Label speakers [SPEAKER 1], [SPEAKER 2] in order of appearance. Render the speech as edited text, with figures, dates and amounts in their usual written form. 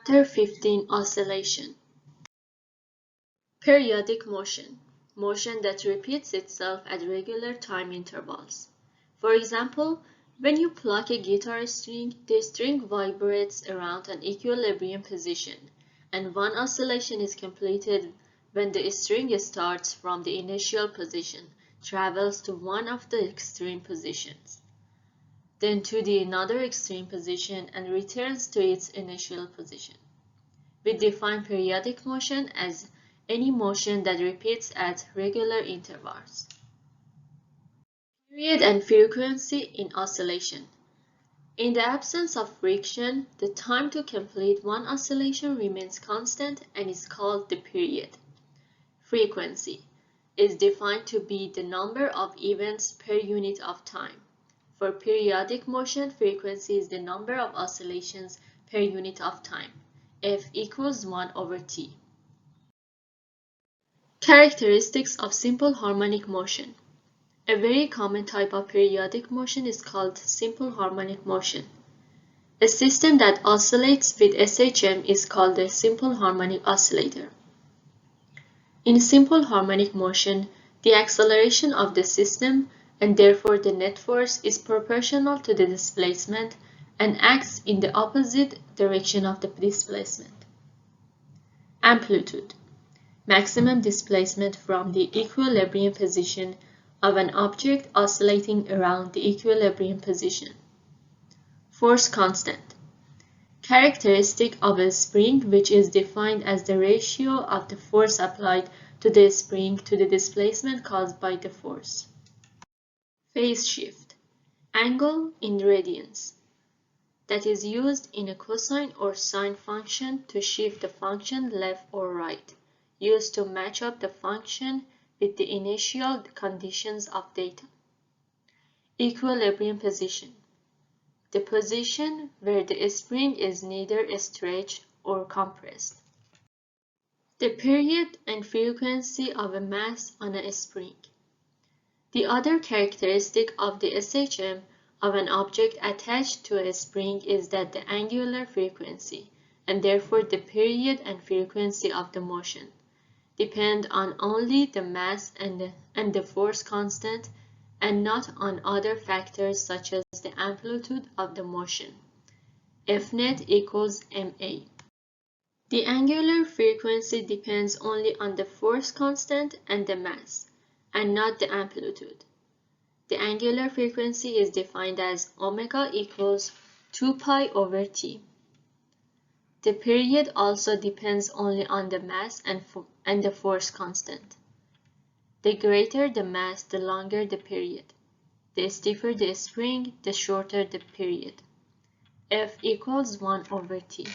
[SPEAKER 1] Chapter 15 Oscillation. Periodic motion. Motion that repeats itself at regular time intervals. For example, when you pluck a guitar string, the string vibrates around an equilibrium position, and one oscillation is completed when the string starts from the initial position, travels to one of the extreme positions, then to the another extreme position, and returns to its initial position. We define periodic motion as any motion that repeats at regular intervals. Period and frequency in oscillation. In the absence of friction, the time to complete one oscillation remains constant and is called the period. Frequency is defined to be the number of events per unit of time. For periodic motion, frequency is the number of oscillations per unit of time. F equals 1 over t. Characteristics of simple harmonic motion. A very common type of periodic motion is called simple harmonic motion. A system that oscillates with SHM is called a simple harmonic oscillator. In simple harmonic motion, the acceleration of the system and therefore the net force is proportional to the displacement and acts in the opposite direction of the displacement. Amplitude. Maximum displacement from the equilibrium position of an object oscillating around the equilibrium position. Force constant. Characteristic of a spring which is defined as the ratio of the force applied to the spring to the displacement caused by the force. Phase shift. Angle in radians. That is used in a cosine or sine function to shift the function left or right, used to match up the function with the initial conditions of data. Equilibrium position. The position where the spring is neither stretched or compressed. The period and frequency of a mass on a spring. The other characteristic of the SHM of an object attached to a spring is that the angular frequency, and therefore the period and frequency of the motion, depend on only the mass and the force constant, and not on other factors such as the amplitude of the motion. F net equals ma. The angular frequency depends only on the force constant and the mass, and not the amplitude. The angular frequency is defined as omega equals 2 pi over t. The period also depends only on the mass and the force constant. The greater the mass, the longer the period. The stiffer the spring, the shorter the period. F equals 1 over t.